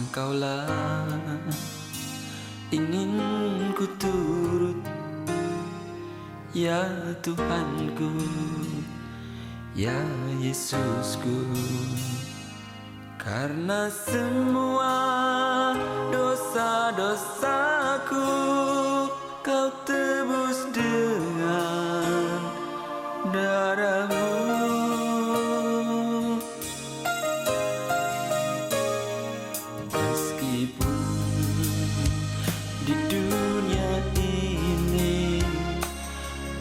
Engkaulah ingin ku turut, ya Tuhanku, ya Yesusku. Karena semua dosa-dosaku Kau tebus dengan darah-Mu. Meskipun di dunia ini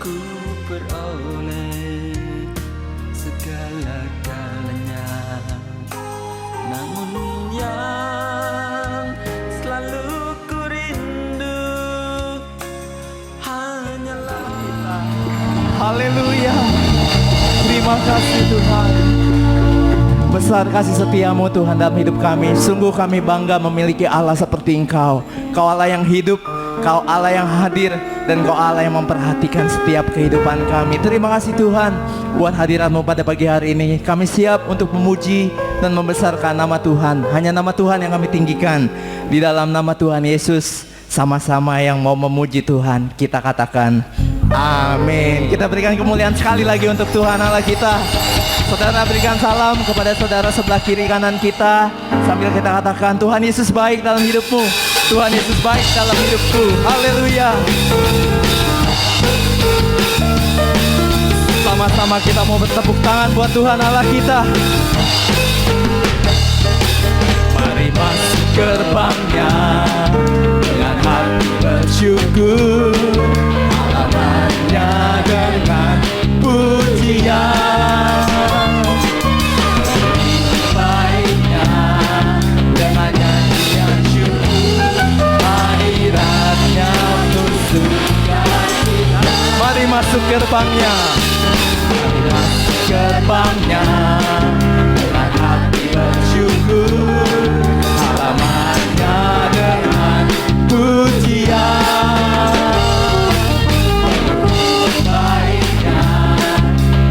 ku peroleh segala-galanya, namun yang selalu ku rindu hanyalah kita. Haleluya. Terima kasih Tuhan. Besar kasih setiamu Tuhan dalam hidup kami. Sungguh kami bangga memiliki Allah seperti Engkau. Kau Allah yang hidup, Kau Allah yang hadir, dan Kau Allah yang memperhatikan setiap kehidupan kami. Terima kasih Tuhan buat hadirat-Mu pada pagi hari ini. Kami siap untuk memuji dan membesarkan nama Tuhan. Hanya nama Tuhan yang kami tinggikan. Di dalam nama Tuhan Yesus, sama-sama yang mau memuji Tuhan, kita katakan amin. Kita berikan kemuliaan sekali lagi untuk Tuhan Allah kita. Saudara berikan salam kepada saudara sebelah kiri kanan kita, sambil kita katakan, Tuhan Yesus baik dalam hidupmu, Tuhan Yesus baik dalam hidupku. Haleluya. Sama-sama kita mau bertepuk tangan buat Tuhan Allah kita. Mari masuk gerbangnya dengan hati bersyukur, halamannya dengan pujian. Baiknya dengan nyanyian syukur, hadiratnya untuk sukacita. Mari masuk gerbangnya, mari masuk gerbangnya dengan hati bersyukur, halamannya dengan pujian. Baiknya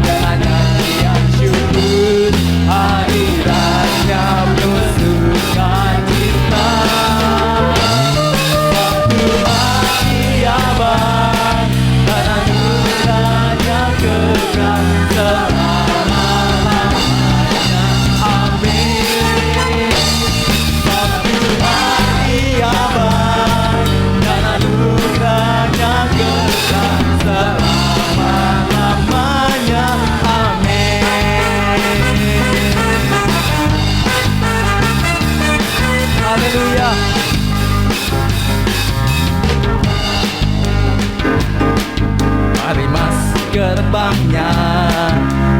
dengan nyanyian syukur, hadiratnya penuh sukacita. Tuhan Dia baik dan anugerahnya kekal selama-lamanya. Amin. Tuhan Dia baik dan anugerahnya kekal selama-lamanya. Amin. Haleluya. Mari masuk gerbangnya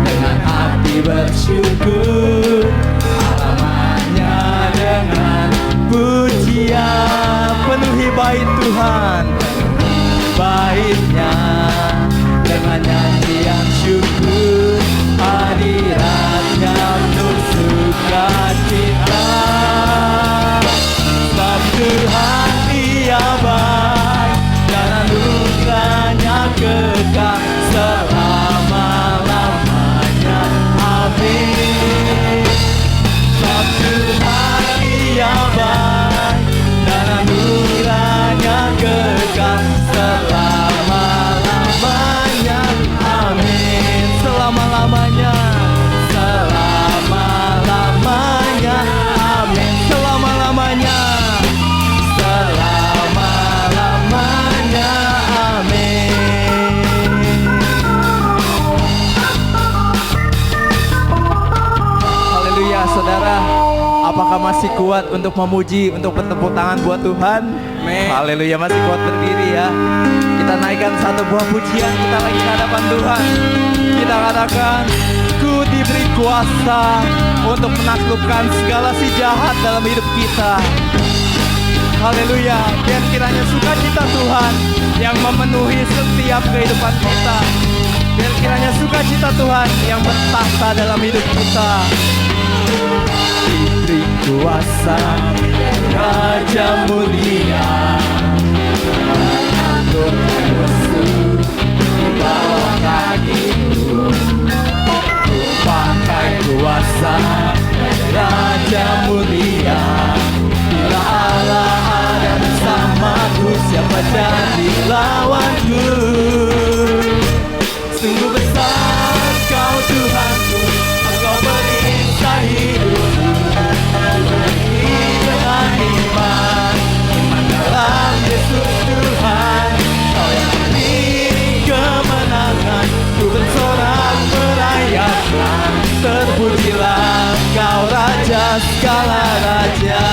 dengan hati bersyukur, halamannya dengan pujian. Penuhi bait Tuhan, penuhi baitnya dengan nyanyian syukur, hadiratnya penuh sukacita. Sebab Tuhan Dia baik dan anugerahnya kekal selama-lamanya. Amin. Sebab Tuhan Dia baik dan anugerahnya kekal selama-lamanya. Amin. Selama-lamanya, selama-lamanya. Amin. Selama-lamanya, selama-lamanya. Amin. Haleluya. Saudara, apakah masih kuat untuk memuji, untuk bertepuk tangan buat Tuhan? Amin. Haleluya. Masih kuat berdiri ya. Kita naikkan satu buah pujian kita lagi ke hadapan Tuhan. Kita katakan, Ku diberi kuasa untuk menaklukkan segala si jahat dalam hidup kita. Haleluya. Biar kiranya sukacita Tuhan yang memenuhi setiap kehidupan kita. Biar kiranya sukacita Tuhan yang bertahta dalam hidup kita. Diberi kuasa Raja mulia, untuk musuh di bawah kakiku. Ku pakai kuasa Raja mulia, bersamaku. Sungguh besar Kau Tuhanku, Engkau perintah hidupku. Dengan iman dalam Yesus Tuhan, Kau yang memberi kemenangan, ku bersorak merayakan. Terpujilah Kau Raja segala raja.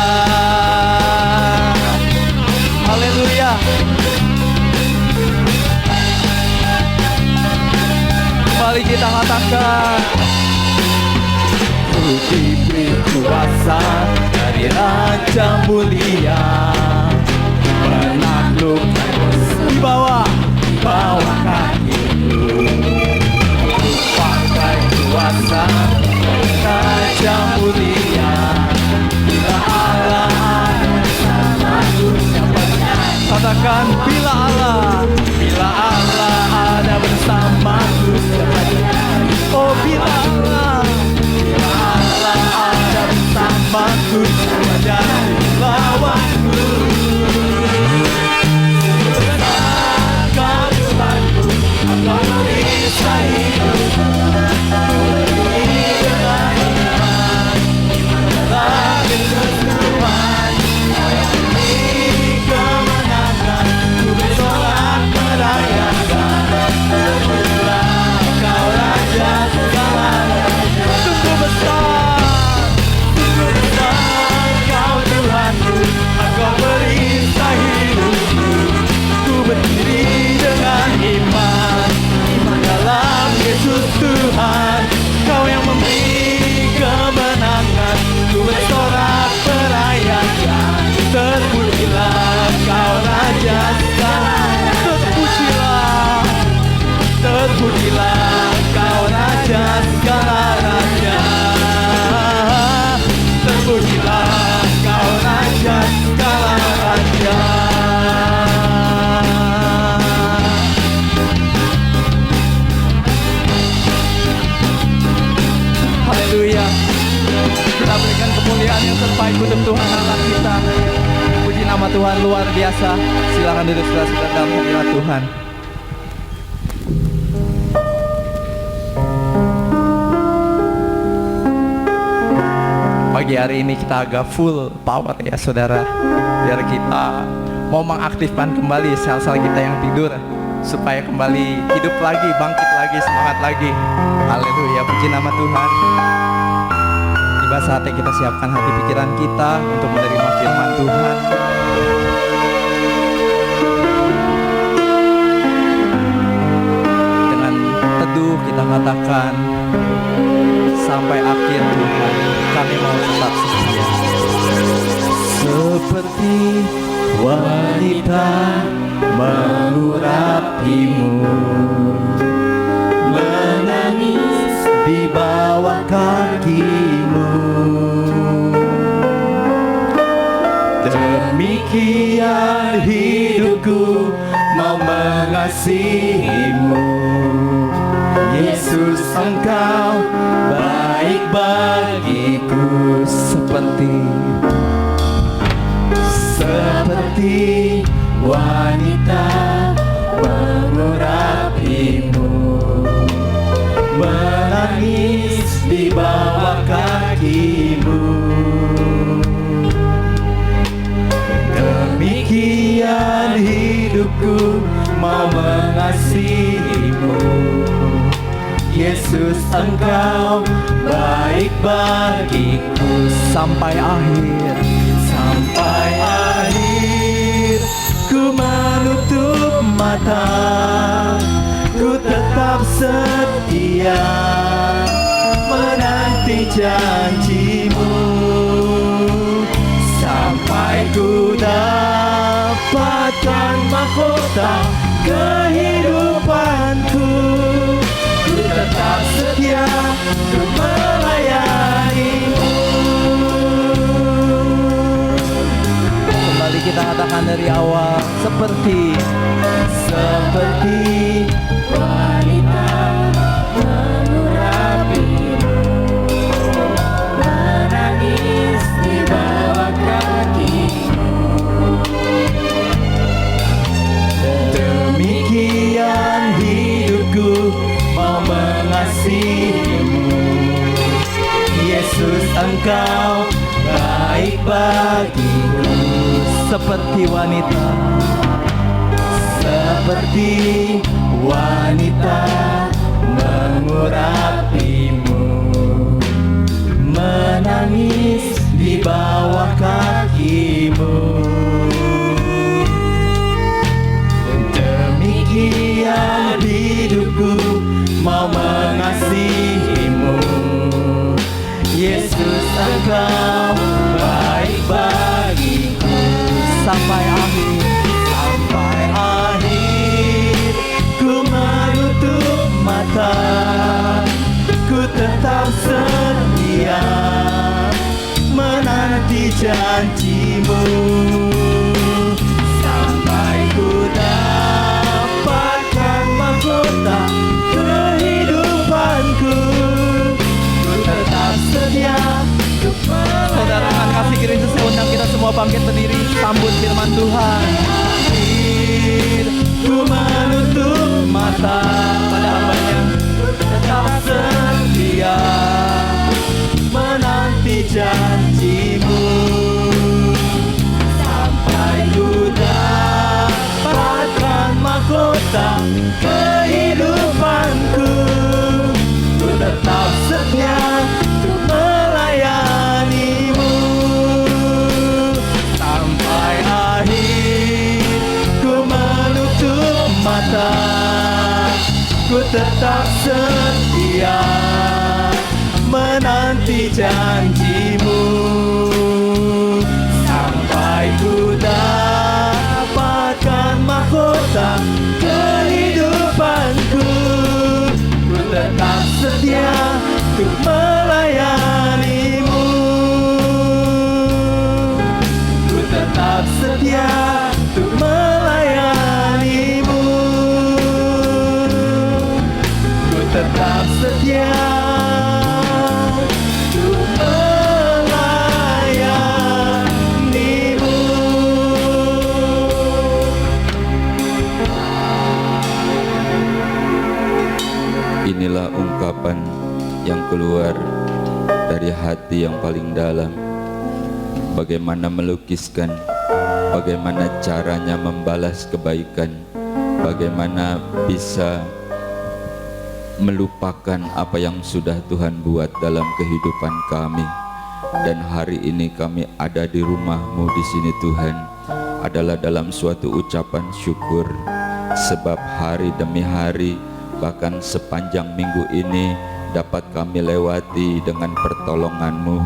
Haleluya. Mari kita katakan, ku diberi kuasa dari Raja mulia, menaklukkan di bawah kakiku. Ku pakai kuasa Raja mulia, bila Allah ada bersamaku. Katakan, bila Allah ada bersamaku. Oh, bila Allah ada bersamaku, siapa jadi lawanku? Kau Tuhanku, Engkau bisa hidupku. Dengan iman dalam Yesus Tuhan, Kau yang memberi kemenangan, ku bersorak merayakan. Terpujilah Kau Raja segala raja. Sungguh besar Kau Tuhanku, Engkau perintah hidupku. Ku berdiri dengan iman dalam Yesus Tuhan, Kau yang memberi kemenangan, ku bersorak merayakan. Terpujilah Kau Raja segala raja. Terpujilah Kau Raja segala raja. Terpujilah Kau Raja segala raja. Haleluya. Kita berikan kemuliaan yang terbaik untuk Tuhan Allah kita. Puji nama Tuhan luar biasa. Silakan duduk saudara-saudara dalam hadirat Tuhan. Pagi hari ini kita agak full power ya saudara, biar kita mau mengaktifkan kembali sel-sel kita yang tidur, supaya kembali hidup lagi, bangkit lagi, semangat lagi. Haleluya, puji nama Tuhan. Tiba saatnya kita siapkan hati pikiran kita untuk menerima firman Tuhan. Dengan teduh kita katakan, sampai akhir Tuhan kami mau tetap setia. Seperti wanita mengurapimu, menangis di bawah kakimu. Demikian hidupku mau mengasihimu. Yesus, Engkau baik bagiku. Seperti wanita mengurapimu, menangis di bawah kakimu. Demikian hidupku mau mengasihimu. Yesus, Engkau baik bagiku. Sampai akhir ku menutup mata, ku tetap setia menanti janjimu, sampai ku dapatkan mahkota kehidupanku. Ku tetap setia untuk melayanimu. Kembali kita katakan dari awal, seperti wanita mengurapimu, menangis di bawah kakimu. Demikian bagiku seperti wanita, seperti wanita mengurapimu, menangis di bawah kakimu. Demikian hidupku mau mengasihimu, Yesus Engkau baik bagiku. Sampai akhir, sampai akhir ku menutup mata, ku tetap setia menanti janjimu, sampai ku dapatkan mahkota kehidupanku. Ku tetap setia untuk melayani. Saudara, dengan kasih Kristus undang kita semua bangkit berdiri, sambut firman Tuhan. Ku menutup mata pada hambanya, ku tetap setia menanti janjimu, sampai ku dapatkan mahkota kehidupanku. Ku tetap setia untuk melayanimu, sampai akhir ku menutup mata, ku tetap setia menanti janjimu, sampai ku dapatkan mahkota kehidupanku. Ku tetap setia untuk melayanimu, ku tetap setia untuk melayanimu, ku tetap setia untuk melayanimu. Inilah ungkapan yang keluar dari hati yang paling dalam. Bagaimana melukiskan, bagaimana caranya membalas kebaikan, bagaimana bisa melupakan apa yang sudah Tuhan buat dalam kehidupan kami. Dan hari ini kami ada di rumah-Mu di sini Tuhan, adalah dalam suatu ucapan syukur, sebab hari demi hari, bahkan sepanjang minggu ini dapat kami lewati dengan pertolongan-Mu,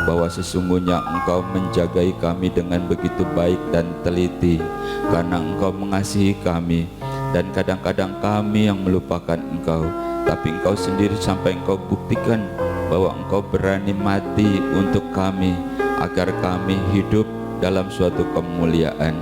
bahwa sesungguhnya Engkau menjagai kami dengan begitu baik dan teliti, karena Engkau mengasihi kami. Dan kadang-kadang kami yang melupakan Engkau, tapi Engkau sendiri sampai Engkau buktikan bahwa Engkau berani mati untuk kami, agar kami hidup dalam suatu kemuliaan.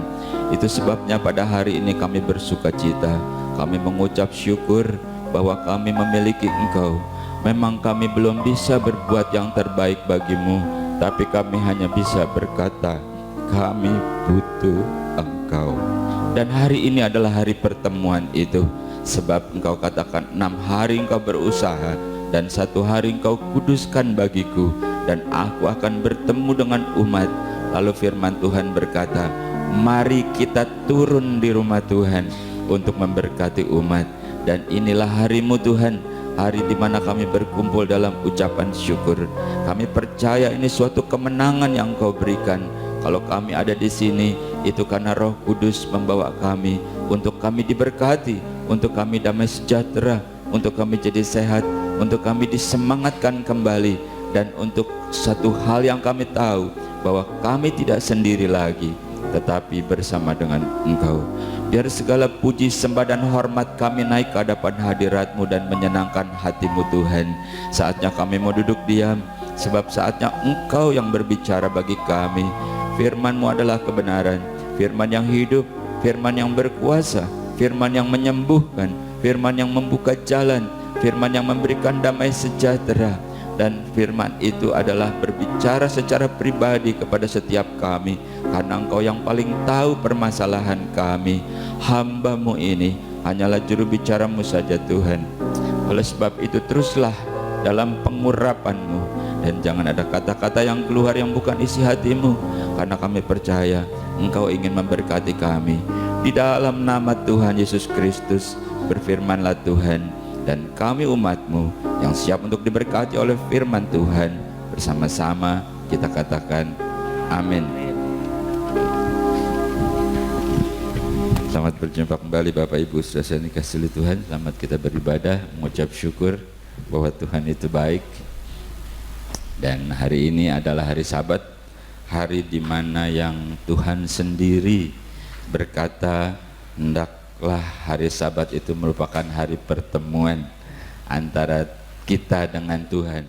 Itu sebabnya pada hari ini kami bersuka cita, kami mengucap syukur bahwa kami memiliki Engkau. Memang kami belum bisa berbuat yang terbaik bagimu, tapi kami hanya bisa berkata, kami butuh Engkau. Dan hari ini adalah hari pertemuan itu, sebab Engkau katakan 6 hari Engkau berusaha, dan 1 hari Engkau kuduskan bagiku, dan aku akan bertemu dengan umat. Lalu firman Tuhan berkata, mari kita turun di rumah Tuhan untuk memberkati umat. Dan inilah harimu Tuhan, hari di mana kami berkumpul dalam ucapan syukur. Kami percaya ini suatu kemenangan yang Engkau berikan. Kalau kami ada di sini, itu karena Roh Kudus membawa kami, untuk kami diberkati, untuk kami damai sejahtera, untuk kami jadi sehat, untuk kami disemangatkan kembali, dan untuk satu hal yang kami tahu, bahwa kami tidak sendiri lagi, tetapi bersama dengan Engkau. Biar segala puji, sembah dan hormat kami naik ke hadapan hadirat-Mu dan menyenangkan hati-Mu Tuhan. Saatnya kami mau duduk diam, sebab saatnya Engkau yang berbicara bagi kami. Firman-Mu adalah kebenaran, firman yang hidup, firman yang berkuasa, firman yang menyembuhkan, firman yang membuka jalan, firman yang memberikan damai sejahtera. Dan firman itu adalah berbicara secara pribadi kepada setiap kami, karena Engkau yang paling tahu permasalahan kami. Hamba-Mu ini hanyalah juru bicara-Mu saja Tuhan. Oleh sebab itu teruslah dalam pengurapan-Mu, dan jangan ada kata-kata yang keluar yang bukan isi hati-Mu, karena kami percaya Engkau ingin memberkati kami. Di dalam nama Tuhan Yesus Kristus, berfirmanlah Tuhan, dan kami umat-Mu yang siap untuk diberkati oleh firman Tuhan, bersama-sama kita katakan amin. Selamat berjumpa kembali Bapak Ibu saudara yang dikasihi Tuhan. Selamat kita beribadah, mengucap syukur bahwa Tuhan itu baik. Dan hari ini adalah hari Sabat, hari di mana yang Tuhan sendiri berkata, hendaklah hari Sabat itu merupakan hari pertemuan antara kita dengan Tuhan.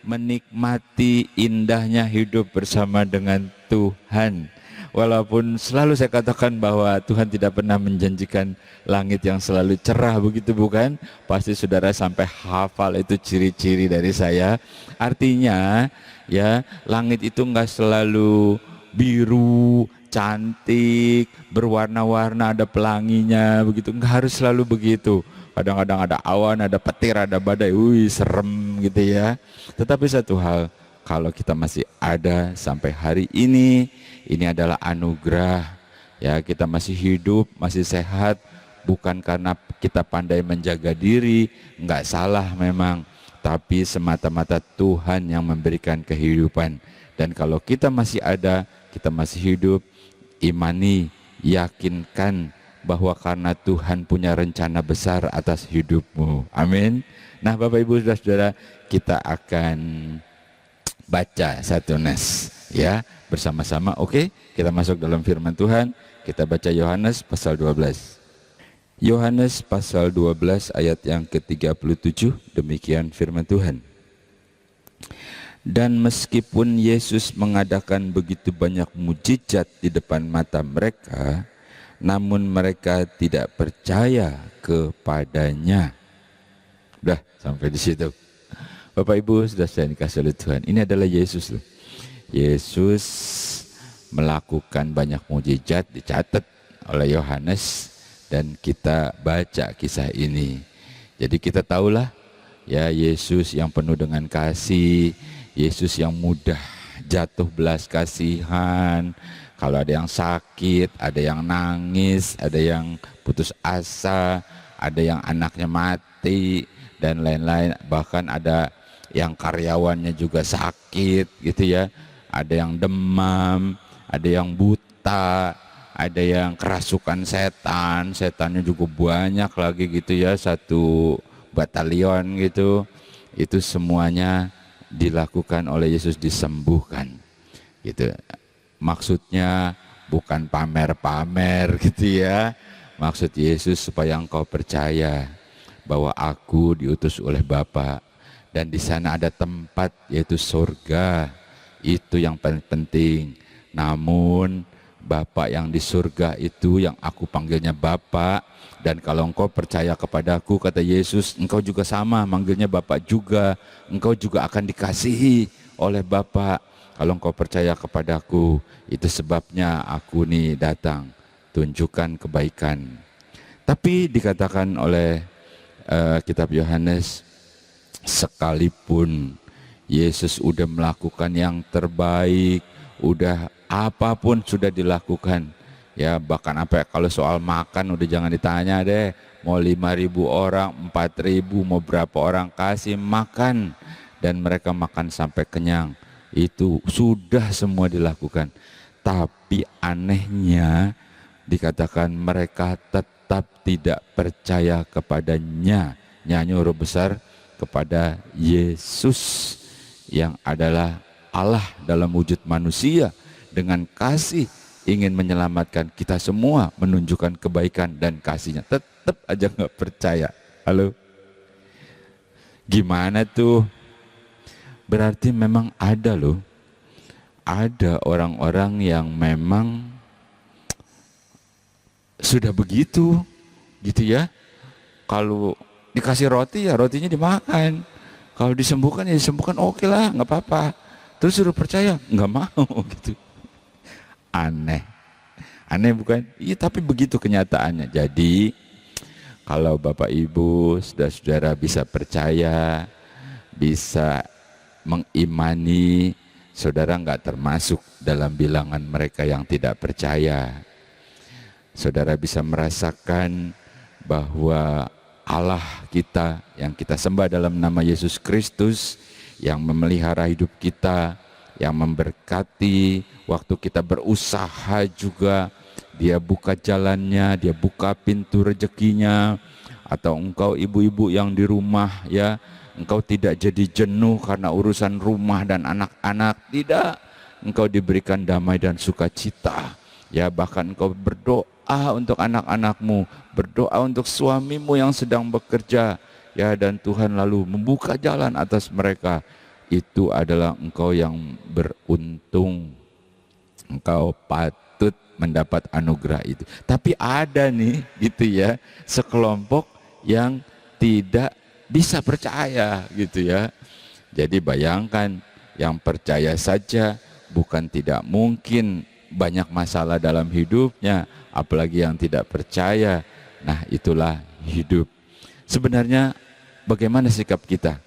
Menikmati indahnya hidup bersama dengan Tuhan. Walaupun selalu saya katakan bahwa Tuhan tidak pernah menjanjikan langit yang selalu cerah, begitu bukan? Pasti saudara sampai hafal itu ciri-ciri dari saya. Artinya ya, langit itu enggak selalu biru, cantik, berwarna-warna, ada pelanginya, begitu. Enggak harus selalu begitu. Kadang-kadang ada awan, ada petir, ada badai, serem gitu ya. Tetapi satu hal, kalau kita masih ada sampai hari ini adalah anugerah. Ya, kita masih hidup, masih sehat, bukan karena kita pandai menjaga diri, enggak salah memang, tapi semata-mata Tuhan yang memberikan kehidupan. Dan kalau kita masih ada, kita masih hidup, imani, yakinkan bahwa karena Tuhan punya rencana besar atas hidupmu. Amin. Nah, Bapak Ibu Saudara, kita akan baca satu nas ya bersama-sama. Oke, kita masuk dalam firman Tuhan. Kita baca Yohanes pasal 12. Yohanes pasal 12 ayat yang ke-37. Demikian firman Tuhan. Dan meskipun Yesus mengadakan begitu banyak mujizat di depan mata mereka, namun mereka tidak percaya kepadanya. Udah sampai di situ. Bapak Ibu sudah saya dikasih oleh Tuhan. Ini adalah Yesus loh. Yesus melakukan banyak mujizat, dicatat oleh Yohanes, dan kita baca kisah ini. Jadi kita tahulah ya, Yesus yang penuh dengan kasih, Yesus yang mudah jatuh belas kasihan. Kalau ada yang sakit, ada yang nangis, ada yang putus asa, ada yang anaknya mati dan lain-lain, bahkan ada yang karyawannya juga sakit gitu ya, ada yang demam, ada yang buta, ada yang kerasukan setan, setannya juga banyak lagi gitu ya, satu batalion gitu. Itu semuanya dilakukan oleh Yesus, disembuhkan gitu. Maksudnya bukan pamer-pamer gitu ya. Maksud Yesus supaya engkau percaya bahwa aku diutus oleh Bapa, dan di sana ada tempat yaitu surga. Itu yang paling penting. Namun Bapa yang di surga itu yang aku panggilnya Bapa, dan kalau engkau percaya kepadaku, kata Yesus, engkau juga sama manggilnya Bapa juga. Engkau juga akan dikasihi oleh Bapa kalau engkau percaya kepadaku. Itu sebabnya aku nih datang, tunjukkan kebaikan. Tapi dikatakan oleh kitab Yohanes, sekalipun Yesus udah melakukan yang terbaik, udah apapun sudah dilakukan ya, bahkan apa kalau soal makan udah jangan ditanya deh, mau 5.000 orang, 4.000, mau berapa orang kasih makan dan mereka makan sampai kenyang, itu sudah semua dilakukan. Tapi anehnya dikatakan mereka tetap tidak percaya kepadanya, nyanyi huruf besar, kepada Yesus yang adalah Allah dalam wujud manusia, dengan kasih ingin menyelamatkan kita semua, menunjukkan kebaikan dan kasihnya. Tetap aja nggak percaya. Halo, gimana tuh? Berarti memang ada loh, ada orang-orang yang memang sudah begitu gitu ya. Kalau dikasih roti ya rotinya dimakan, kalau disembuhkan ya disembuhkan, oke lah, nggak apa-apa. Terus suruh percaya, nggak mau gitu. Aneh bukan? Iya, tapi begitu kenyataannya. Jadi kalau Bapak Ibu saudara-saudara bisa percaya bisa mengimani, saudara nggak termasuk dalam bilangan mereka yang tidak percaya. Saudara bisa merasakan bahwa Allah kita yang kita sembah dalam nama Yesus Kristus, yang memelihara hidup kita, yang memberkati waktu kita berusaha juga, Dia buka jalannya, Dia buka pintu rezekinya. Atau engkau ibu-ibu yang di rumah, ya, engkau tidak jadi jenuh karena urusan rumah dan anak-anak, tidak. Engkau diberikan damai dan sukacita, ya, bahkan engkau berdoa untuk anak-anakmu, berdoa untuk suamimu yang sedang bekerja, ya, dan Tuhan lalu membuka jalan atas mereka. Itu adalah engkau yang beruntung. Engkau patut mendapat anugerah itu. Tapi ada nih, gitu ya, sekelompok yang tidak bisa percaya, gitu ya. Jadi bayangkan, yang percaya saja bukan tidak mungkin banyak masalah dalam hidupnya, apalagi yang tidak percaya. Nah, itulah hidup. Sebenarnya bagaimana sikap kita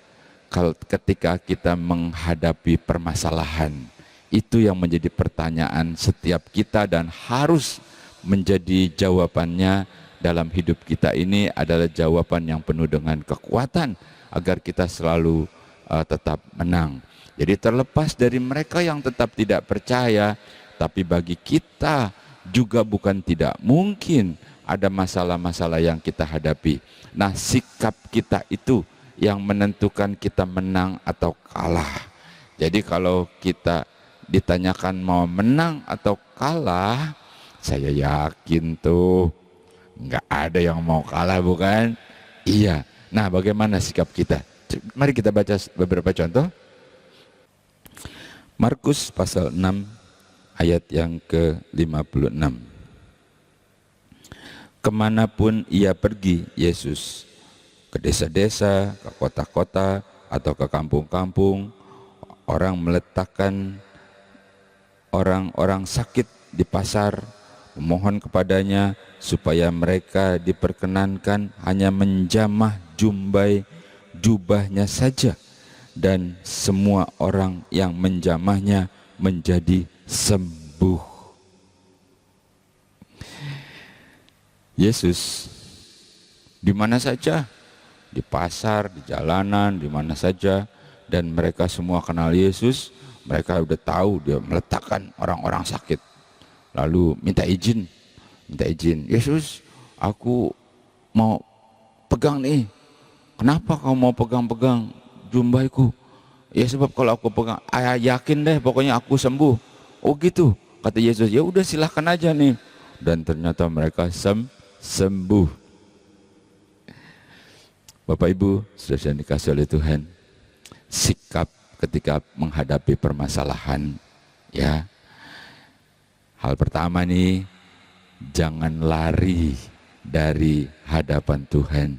kalau ketika kita menghadapi permasalahan? Itu yang menjadi pertanyaan setiap kita dan harus menjadi jawabannya dalam hidup kita ini adalah jawaban yang penuh dengan kekuatan agar kita selalu tetap menang. Jadi terlepas dari mereka yang tetap tidak percaya, tapi bagi kita juga bukan tidak mungkin ada masalah-masalah yang kita hadapi. Nah, sikap kita itu yang menentukan kita menang atau kalah. Jadi kalau kita ditanyakan mau menang atau kalah, saya yakin tuh nggak ada yang mau kalah, bukan? Iya. Nah, bagaimana sikap kita? Mari kita baca beberapa contoh. Markus pasal 6 ayat yang ke-56. Kemanapun ia pergi, Yesus, ke desa-desa, ke kota-kota, atau ke kampung-kampung, orang meletakkan orang-orang sakit di pasar, memohon kepadanya supaya mereka diperkenankan hanya menjamah jubahnya saja, dan semua orang yang menjamahnya menjadi sembuh. Yesus di mana saja, di pasar, di jalanan, di mana saja, dan mereka semua kenal Yesus. Mereka udah tahu dia meletakkan orang-orang sakit, lalu minta izin, Yesus, aku mau pegang nih. Kenapa kau mau pegang-pegang jubahku? Ya sebab kalau aku pegang, yakin deh pokoknya aku sembuh. Oh gitu, kata Yesus. Ya udah silahkan aja nih. Dan ternyata mereka sembuh. Bapak Ibu, saudara yang dikasihi oleh Tuhan, sikap ketika menghadapi permasalahan, ya. Hal pertama nih, jangan lari dari hadapan Tuhan.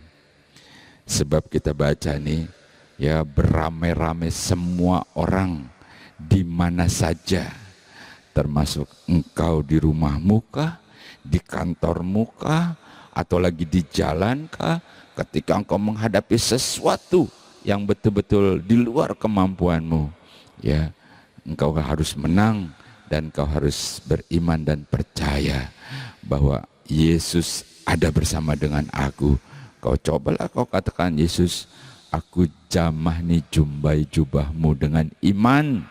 Sebab kita baca nih, ya, beramai-ramai semua orang di mana saja, termasuk engkau di rumahmu kah, di kantormu kah, atau lagi di jalan kah, ketika engkau menghadapi sesuatu yang betul-betul di luar kemampuanmu, ya, engkau harus menang dan engkau harus beriman dan percaya bahwa Yesus ada bersama dengan aku. Kau cobalah kau katakan, Yesus, aku jamah nih jubahmu dengan iman,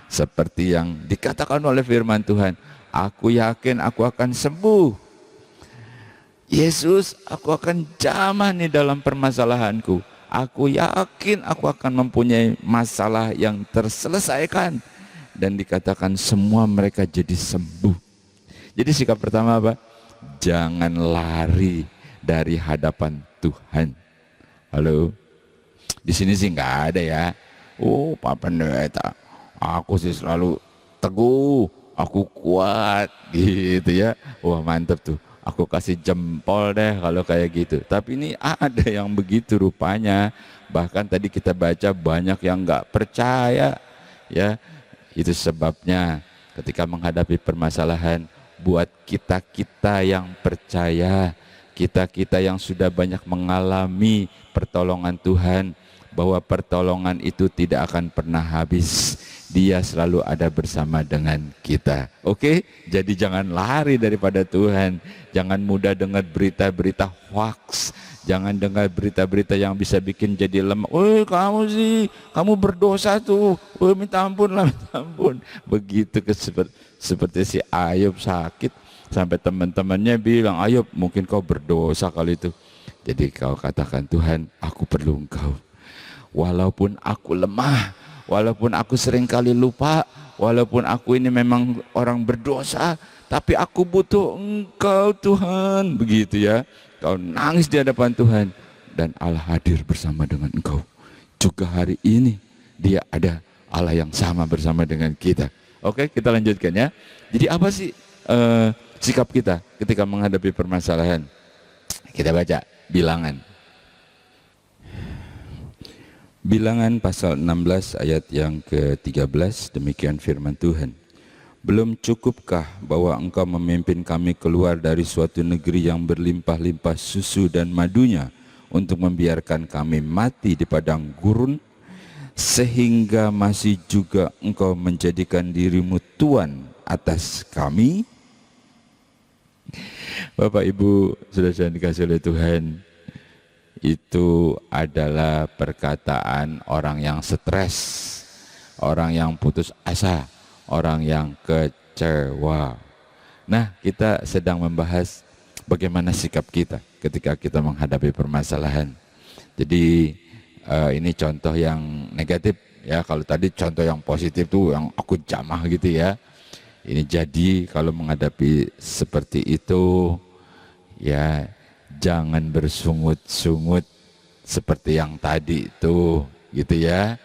seperti yang dikatakan oleh firman Tuhan. Aku yakin aku akan sembuh. Yesus, aku akan jamah nih dalam permasalahanku. Aku yakin aku akan mempunyai masalah yang terselesaikan. Dan dikatakan semua mereka jadi sembuh. Jadi sikap pertama apa? Jangan lari dari hadapan Tuhan. Halo? Di sini sih nggak ada ya. Oh, Pak Pendeta, aku sih selalu teguh, aku kuat, gitu ya. Wah, mantep tuh. Aku kasih jempol deh kalau kayak gitu. Tapi ini ada yang begitu rupanya. Bahkan tadi kita baca banyak yang nggak percaya, ya. Itu sebabnya ketika menghadapi permasalahan, buat kita yang percaya, kita yang sudah banyak mengalami pertolongan Tuhan, bahwa pertolongan itu tidak akan pernah habis. Dia selalu ada bersama dengan kita. Oke? Jadi jangan lari daripada Tuhan. Jangan mudah dengar berita-berita hoax. Jangan dengar berita-berita yang bisa bikin jadi lemah. Kamu sih, kamu berdosa tuh. Minta ampun lah, minta ampun. Begitu seperti si Ayub sakit. Sampai teman-temannya bilang, Ayub mungkin kau berdosa kali itu. Jadi kau katakan, Tuhan aku perlu Engkau. Walaupun aku lemah, walaupun aku sering kali lupa, walaupun aku ini memang orang berdosa, tapi aku butuh Engkau Tuhan. Begitu ya. Kau nangis di hadapan Tuhan dan Allah hadir bersama dengan engkau. Juga hari ini dia ada, Allah yang sama bersama dengan kita. Oke, kita lanjutkan ya. Jadi apa sih sikap kita ketika menghadapi permasalahan? Kita baca Bilangan. Bilangan pasal 16 ayat yang ke-13, demikian firman Tuhan. Belum cukupkah bahwa engkau memimpin kami keluar dari suatu negeri yang berlimpah-limpah susu dan madunya untuk membiarkan kami mati di padang gurun, sehingga masih juga engkau menjadikan dirimu Tuan atas kami? Bapak Ibu, saudara-saudara dikasih oleh Tuhan, itu adalah perkataan orang yang stres, orang yang putus asa, orang yang kecewa. Nah, kita sedang membahas bagaimana sikap kita ketika kita menghadapi permasalahan. Jadi ini contoh yang negatif ya. Kalau tadi contoh yang positif tuh yang aku jamah gitu ya. Ini jadi kalau menghadapi seperti itu ya, jangan bersungut-sungut seperti yang tadi itu gitu ya.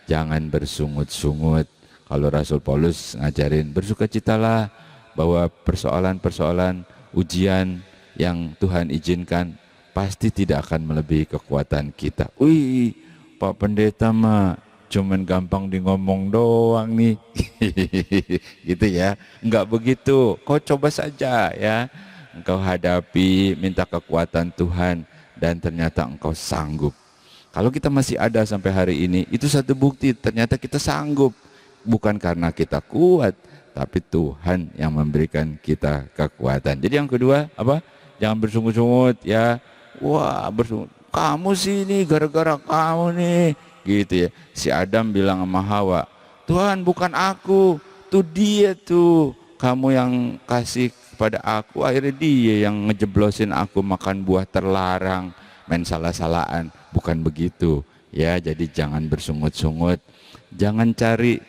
Jangan bersungut-sungut. Kalau Rasul Paulus ngajarin bersukacitalah bahwa persoalan-persoalan ujian yang Tuhan izinkan pasti tidak akan melebihi kekuatan kita. Wih, Pak Pendeta mah cuman gampang di ngomong doang nih. Gitu ya. Enggak begitu. Kau coba saja ya. Engkau hadapi, minta kekuatan Tuhan dan ternyata engkau sanggup. Kalau kita masih ada sampai hari ini, itu satu bukti ternyata kita sanggup. Bukan karena kita kuat, tapi Tuhan yang memberikan kita kekuatan. Jadi yang kedua apa? Jangan bersungut-sungut ya. Wah, bersungut. Kamu sih ini gara-gara kamu nih. Gitu ya. Si Adam bilang sama Hawa, Tuhan bukan aku, tuh dia tuh. Kamu yang kasih kepada aku, akhirnya dia yang ngejeblosin aku makan buah terlarang, main salah-salahan. Bukan begitu ya. Jadi jangan bersungut-sungut. Jangan cari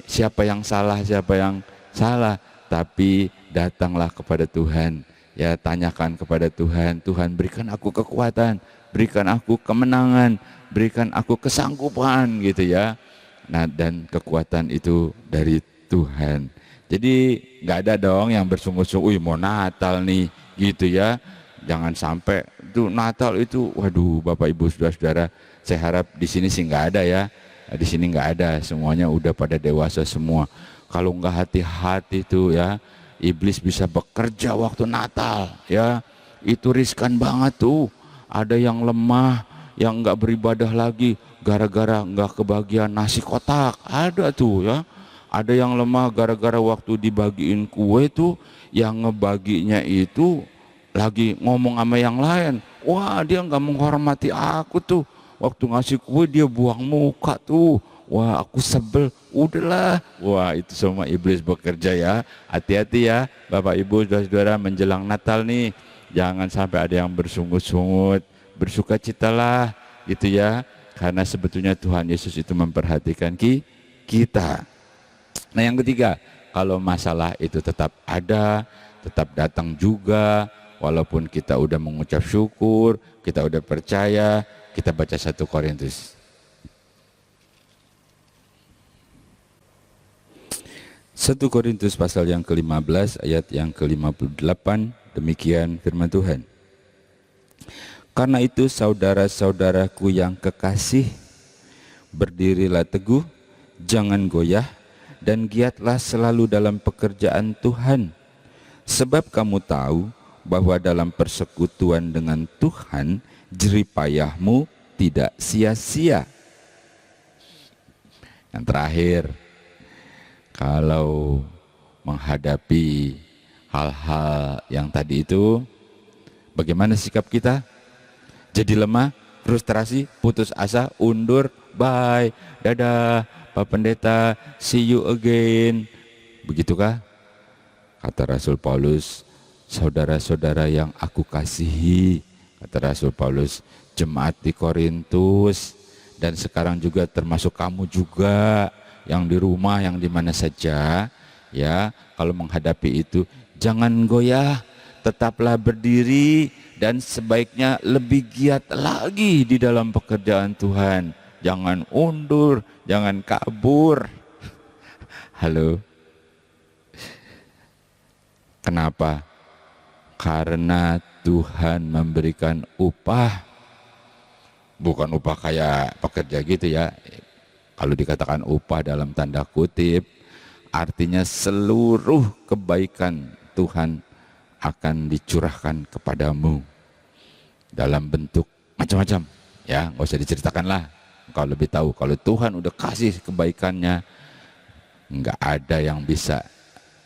siapa yang salah, tapi datanglah kepada Tuhan ya, tanyakan kepada Tuhan. Tuhan, berikan aku kekuatan, berikan aku kemenangan, berikan aku kesanggupan gitu ya. Nah, dan kekuatan itu dari Tuhan. Jadi nggak ada dong yang bersungut-sungut, mau Natal nih gitu ya. Jangan sampai tuh Natal itu, waduh Bapak Ibu Saudara-saudara, saya harap di sini sih nggak ada ya. Di sini nggak ada, semuanya udah pada dewasa semua. Kalau nggak hati-hati tuh ya, iblis bisa bekerja waktu Natal ya. Itu riskan banget tuh. Ada yang lemah, yang nggak beribadah lagi gara-gara nggak kebagian nasi kotak. Ada tuh ya. Ada yang lemah gara-gara waktu dibagiin kue tuh, yang ngebaginya itu lagi ngomong sama yang lain. Wah, dia nggak menghormati aku tuh. Waktu ngasih kue dia buang muka tuh. Wah, aku sebel. Udahlah. Wah, itu semua iblis bekerja ya. Hati-hati ya Bapak Ibu Saudara-saudara, menjelang Natal nih. Jangan sampai ada yang bersungut-sungut. Bersukacitalah gitu ya. Karena sebetulnya Tuhan Yesus itu memperhatikan kita. Nah, yang ketiga, kalau masalah itu tetap ada, tetap datang juga. Walaupun kita udah mengucap syukur, kita udah percaya. Kita baca 1 Korintus. 1 Korintus pasal yang ke-15 ayat yang ke-58, demikian firman Tuhan. Karena itu saudara-saudaraku yang kekasih, berdirilah teguh, jangan goyah, dan giatlah selalu dalam pekerjaan Tuhan. Sebab kamu tahu bahwa dalam persekutuan dengan Tuhan, jerih payahmu tidak sia-sia. Yang terakhir, kalau menghadapi hal-hal yang tadi itu, bagaimana sikap kita? Jadi lemah, frustrasi, putus asa, undur, bye, dadah, Pak Pendeta, see you again. Begitukah? Kata Rasul Paulus, saudara-saudara yang aku kasihi, kata Rasul Paulus, jemaat di Korintus, dan sekarang juga termasuk kamu juga yang di rumah, yang di mana saja, ya, kalau menghadapi itu jangan goyah, tetaplah berdiri dan sebaiknya lebih giat lagi di dalam pekerjaan Tuhan. Jangan undur, jangan kabur. Halo. Kenapa? Karena Tuhan memberikan upah. Bukan upah kayak pekerja gitu ya. Kalau dikatakan upah dalam tanda kutip, artinya seluruh kebaikan Tuhan akan dicurahkan kepadamu dalam bentuk macam-macam. Ya, nggak usah diceritakan lah. Kalau lebih tahu, kalau Tuhan udah kasih kebaikannya, nggak ada yang bisa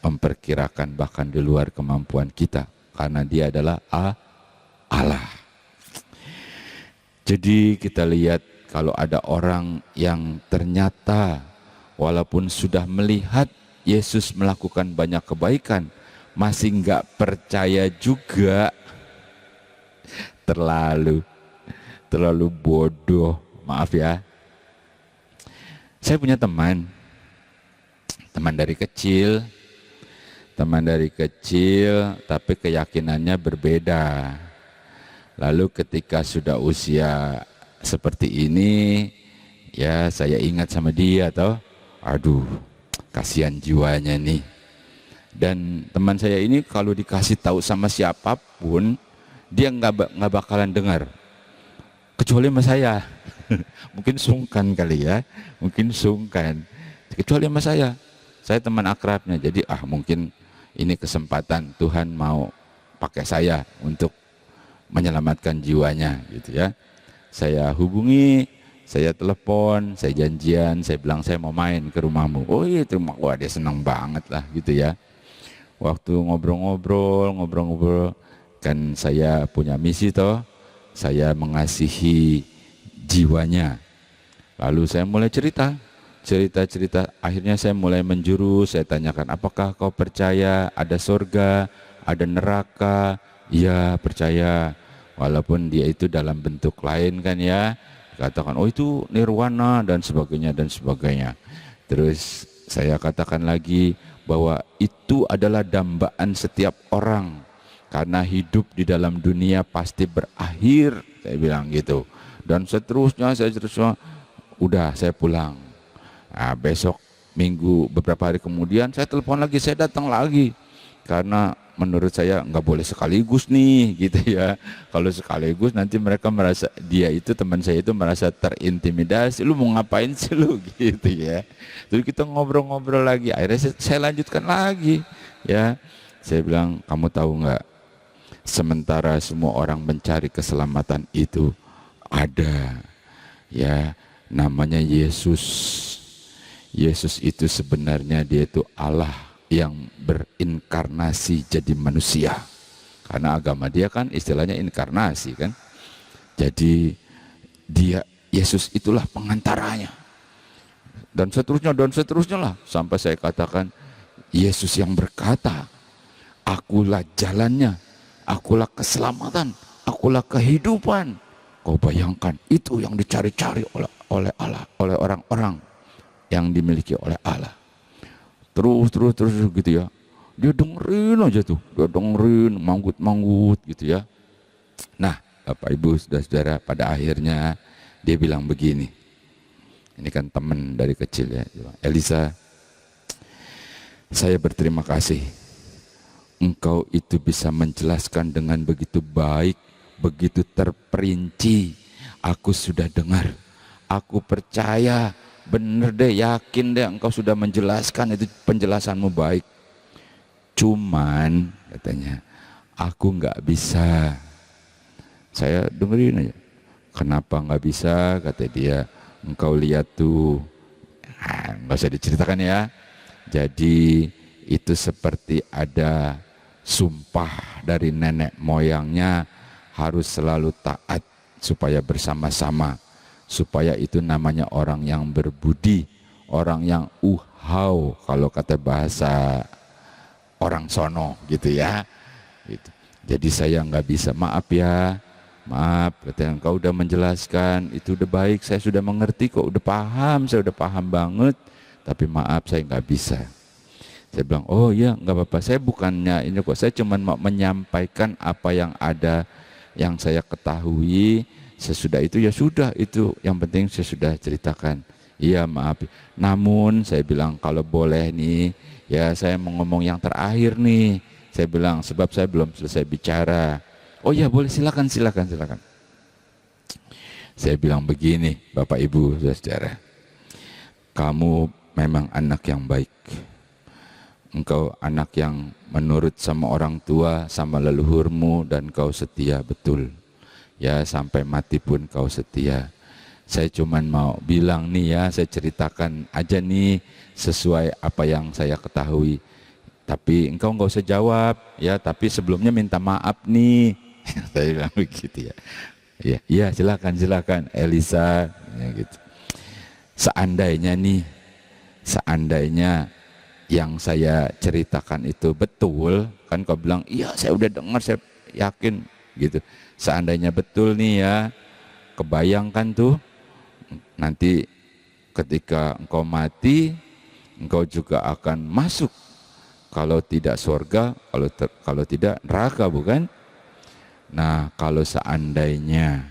memperkirakan bahkan di luar kemampuan kita, karena Dia adalah Allah. Jadi kita lihat kalau ada orang yang ternyata walaupun sudah melihat Yesus melakukan banyak kebaikan, masih nggak percaya juga, terlalu bodoh, maaf ya. Saya punya teman dari kecil, tapi keyakinannya berbeda. Lalu ketika sudah usia seperti ini, ya saya ingat sama dia toh, aduh kasihan jiwanya nih. Dan teman saya ini kalau dikasih tahu sama siapapun, dia nggak bakalan dengar, kecuali sama saya. Mungkin sungkan kali ya, kecuali sama saya teman akrabnya. Jadi mungkin ini kesempatan Tuhan mau pakai saya untuk menyelamatkan jiwanya gitu ya. Saya hubungi, saya telepon, saya janjian, saya bilang saya mau main ke rumahmu. Oh iya, wah dia senang banget lah gitu ya. Waktu ngobrol-ngobrol, kan saya punya misi toh, saya mengasihi jiwanya. Lalu saya mulai cerita, akhirnya saya mulai menjurus, saya tanyakan, apakah kau percaya ada surga, ada neraka? Iya percaya, walaupun dia itu dalam bentuk lain kan ya, katakan oh itu nirwana dan sebagainya. Terus saya katakan lagi bahwa itu adalah dambaan setiap orang, karena hidup di dalam dunia pasti berakhir, saya bilang gitu. Dan seterusnya, udah saya pulang. Nah, besok minggu beberapa hari kemudian saya telepon lagi, saya datang lagi, karena menurut saya nggak boleh sekaligus nih gitu ya. Kalau sekaligus nanti mereka merasa, dia itu teman saya itu merasa terintimidasi, lu mau ngapain sih lu gitu ya. Terus kita ngobrol-ngobrol lagi, akhirnya saya lanjutkan lagi ya. Saya bilang, kamu tahu nggak, sementara semua orang mencari keselamatan itu ada ya, namanya Yesus. Yesus itu sebenarnya dia itu Allah yang berinkarnasi jadi manusia, karena agama dia kan istilahnya inkarnasi kan. Jadi dia, Yesus itulah pengantaranya, dan seterusnya lah, sampai saya katakan Yesus yang berkata, akulah jalannya, akulah keselamatan, akulah kehidupan. Kau bayangkan, itu yang dicari-cari oleh Allah, oleh orang-orang yang dimiliki oleh Allah. Terus gitu ya. Dia dengerin aja tuh, manggut gitu ya. Nah, Bapak Ibu, saudara-saudara, pada akhirnya dia bilang begini. Ini kan teman dari kecil ya. Elisa, saya berterima kasih. Engkau itu bisa menjelaskan dengan begitu baik, begitu terperinci. Aku sudah dengar, aku percaya. Bener deh, yakin deh engkau sudah menjelaskan, itu penjelasanmu baik. Cuman katanya, aku nggak bisa. Saya dengerin aja. Kenapa nggak bisa? Kata dia, engkau lihat tuh. Nggak usah diceritakan ya. Jadi itu seperti ada sumpah dari nenek moyangnya harus selalu taat supaya bersama-sama. Supaya itu namanya orang yang berbudi, orang yang uhau kalau kata bahasa orang sono gitu ya. Gitu. Jadi saya nggak bisa, maaf ya, maaf, katanya engkau udah menjelaskan, itu udah baik, saya sudah mengerti kok, udah paham, saya udah paham banget, tapi maaf saya nggak bisa. Saya bilang, oh iya nggak apa-apa, saya bukannya ini kok, saya cuma mau menyampaikan apa yang ada, yang saya ketahui. Sesudah itu ya sudah, itu yang penting saya sudah ceritakan. Iya maaf, namun saya bilang kalau boleh nih, ya saya mau ngomong yang terakhir nih. Saya bilang sebab saya belum selesai bicara. Oh ya boleh, silakan. Saya bilang begini, Bapak Ibu Saudara, kamu memang anak yang baik. Engkau anak yang menurut sama orang tua, sama leluhurmu, dan kau setia betul. Ya sampai mati pun kau setia. Saya cuman mau bilang nih ya, saya ceritakan aja nih sesuai apa yang saya ketahui. Tapi engkau nggak usah jawab ya, tapi sebelumnya minta maaf nih. Saya bilang begitu ya. Iya silakan Elisa ya gitu. Seandainya yang saya ceritakan itu betul, kan kau bilang iya saya udah dengar, saya yakin gitu. Seandainya betul nih ya, kebayangkan tuh nanti ketika engkau mati, engkau juga akan masuk, kalau tidak surga, kalau tidak neraka, bukan? Nah kalau seandainya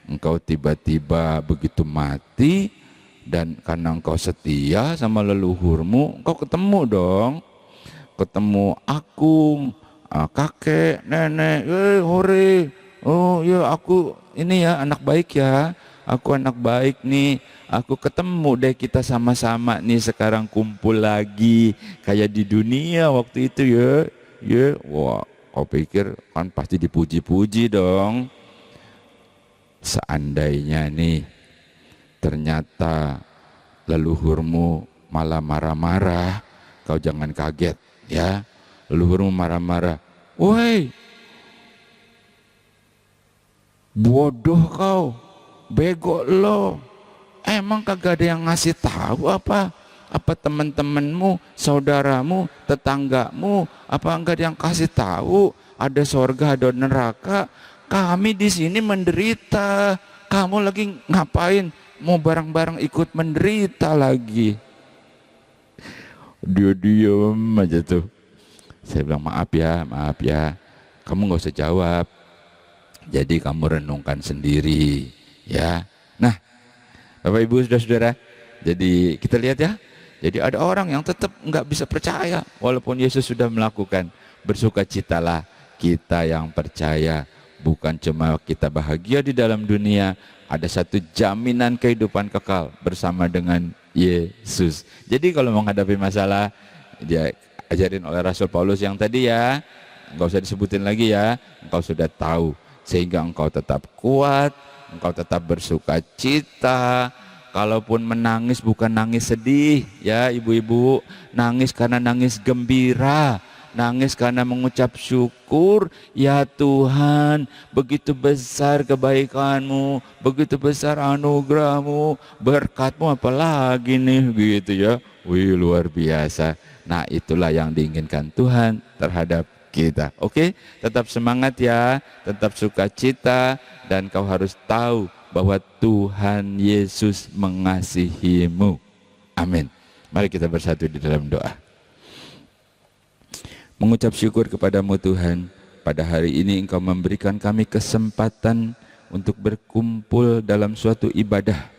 engkau tiba-tiba begitu mati, dan karena engkau setia sama leluhurmu, engkau ketemu dong, ketemu aku, kakek, nenek, hore, oh ya aku ini ya anak baik ya, aku anak baik nih, aku ketemu deh, kita sama-sama nih sekarang kumpul lagi kayak di dunia waktu itu ya, wah kau pikir kan pasti dipuji-puji dong. Seandainya nih ternyata leluhurmu malah marah-marah, kau jangan kaget ya, leluhurmu marah-marah, woi bodoh kau, bego lo, emang kagak ada yang ngasih tahu apa teman-temanmu, saudaramu, tetanggamu, apa enggak ada yang kasih tahu ada surga, ada neraka? Kami di sini menderita, kamu lagi ngapain? Mau bareng-bareng ikut menderita lagi. Dia diem aja tuh. Saya bilang maaf ya, kamu nggak usah jawab. Jadi kamu renungkan sendiri, ya. Nah, Bapak Ibu saudara-saudara, jadi kita lihat ya. Jadi ada orang yang tetap nggak bisa percaya, walaupun Yesus sudah melakukan. Bersukacitalah kita yang percaya. Bukan cuma kita bahagia di dalam dunia, ada satu jaminan kehidupan kekal bersama dengan Yesus. Jadi kalau menghadapi masalah, dia ajarin oleh Rasul Paulus yang tadi ya, enggak usah disebutin lagi ya, engkau sudah tahu, sehingga engkau tetap kuat, engkau tetap bersukacita. Kalaupun menangis bukan nangis sedih ya ibu-ibu, nangis karena nangis gembira, nangis karena mengucap syukur. Ya Tuhan, begitu besar kebaikanmu, begitu besar anugerahmu, berkatmu apalagi nih gitu ya. Wih luar biasa. Nah itulah yang diinginkan Tuhan terhadap kita. Oke, tetap semangat ya, tetap sukacita, dan kau harus tahu bahwa Tuhan Yesus mengasihimu. Amin. Mari kita bersatu di dalam doa. Mengucap syukur kepadamu Tuhan, pada hari ini Engkau memberikan kami kesempatan untuk berkumpul dalam suatu ibadah.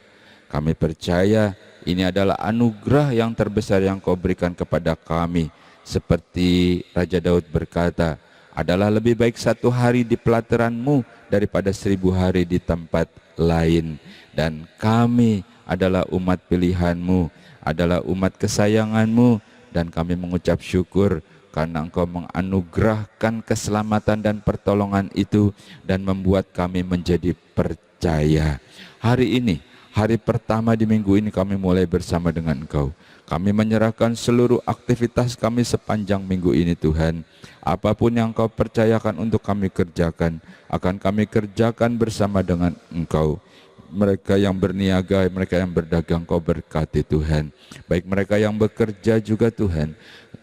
Kami percaya ini adalah anugerah yang terbesar yang Kau berikan kepada kami. Seperti Raja Daud berkata, adalah lebih baik 1 hari di pelataran-Mu daripada 1000 hari di tempat lain. Dan kami adalah umat pilihan-Mu, adalah umat kesayangan-Mu, dan kami mengucap syukur karena Engkau menganugerahkan keselamatan dan pertolongan itu dan membuat kami menjadi percaya. Hari ini, hari pertama di minggu ini kami mulai bersama dengan Engkau. Kami menyerahkan seluruh aktivitas kami sepanjang minggu ini Tuhan. Apapun yang Engkau percayakan untuk kami kerjakan, akan kami kerjakan bersama dengan Engkau. Mereka yang berniaga, mereka yang berdagang, Kau berkati Tuhan. Baik mereka yang bekerja juga Tuhan.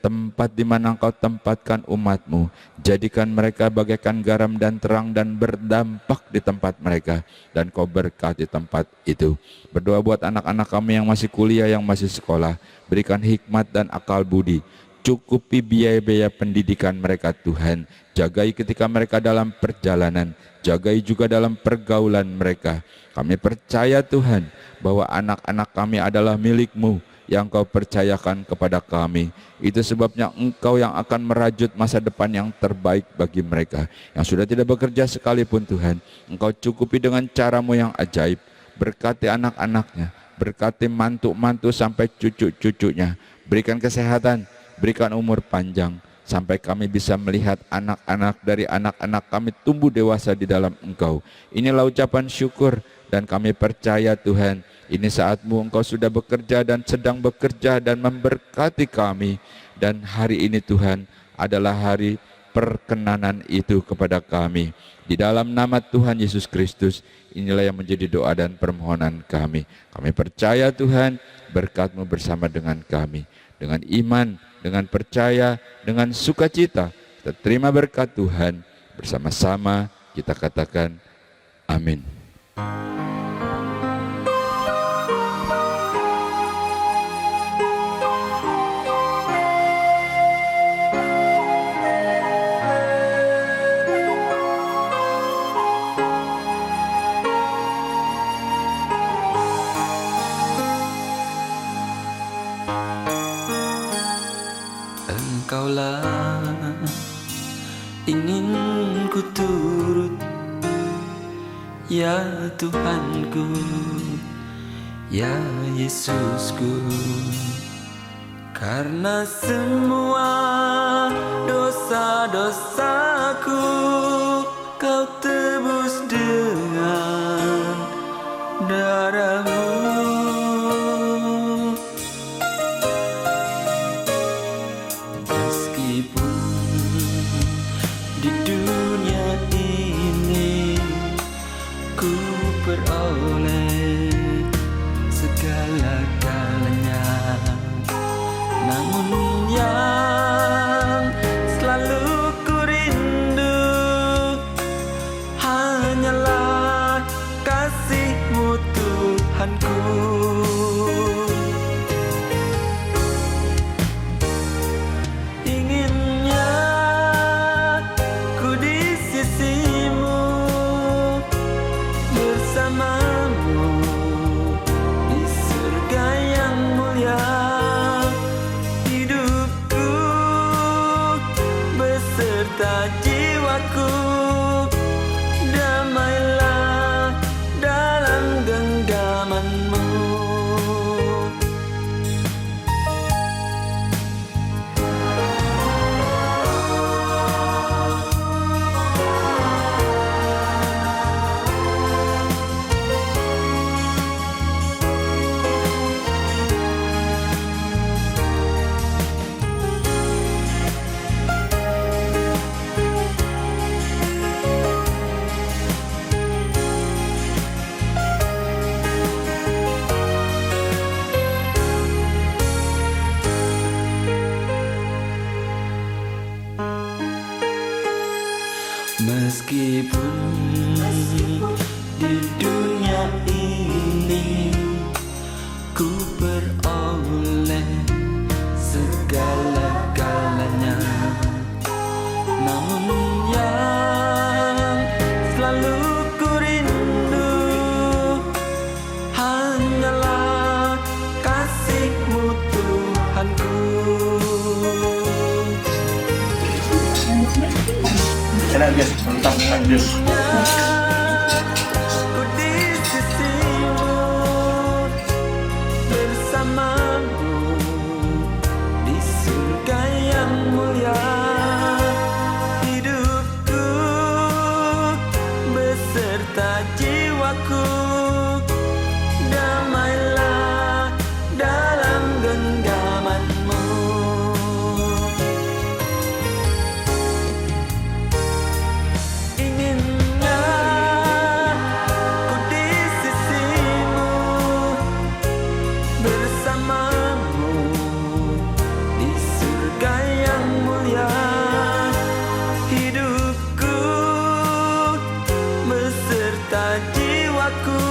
Tempat di mana Engkau tempatkan umat-Mu, jadikan mereka bagaikan garam dan terang dan berdampak di tempat mereka. Dan Kau berkati tempat itu. Berdoa buat anak-anak kami yang masih kuliah, yang masih sekolah. Berikan hikmat dan akal budi. Cukupi biaya-biaya pendidikan mereka Tuhan. Jagai ketika mereka dalam perjalanan. Jagai juga dalam pergaulan mereka. Kami percaya Tuhan bahwa anak-anak kami adalah milik-Mu yang Kau percayakan kepada kami. Itu sebabnya Engkau yang akan merajut masa depan yang terbaik bagi mereka. Yang sudah tidak bekerja sekalipun Tuhan, Engkau cukupi dengan cara-Mu yang ajaib. Berkati anak-anaknya, berkati mantu-mantu sampai cucu-cucunya. Berikan kesehatan, berikan umur panjang, sampai kami bisa melihat anak-anak dari anak-anak kami tumbuh dewasa di dalam Engkau. Inilah ucapan syukur dan kami percaya Tuhan, ini saat-Mu Engkau sudah bekerja dan sedang bekerja dan memberkati kami. Dan hari ini Tuhan adalah hari perkenanan itu kepada kami. Di dalam nama Tuhan Yesus Kristus, inilah yang menjadi doa dan permohonan kami. Kami percaya Tuhan, berkat-Mu bersama dengan kami. Dengan iman, dengan percaya, dengan sukacita, kita terima berkat Tuhan. Bersama-sama kita katakan amin. Engkaulah ingin ku turut, ya Tuhanku, ya Yesusku. Karena semua dosa-dosaku Kau tebus dengan darah-Mu. Di dunia ini ku peroleh segala-galanya, namun yang selalu ku rindu hanyalah kasih-Mu Tuhanku. Jiwaku damailah dalam genggaman-Mu. Meskipun di dunia ini ku peroleh segala-galanya, namun yang selalu ku rindu hanyalah kasih-Mu Tuhanku. Kailan guys, tentang takdir. Ku di sisi-Mu, bersama-Mu di surga yang mulia. Hidupku beserta beserta jiwaku. Damailah dalam genggamanmu. Inginlah ku di sisimu, bersamamu di surga yang mulia. Hidupku beserta jiwaku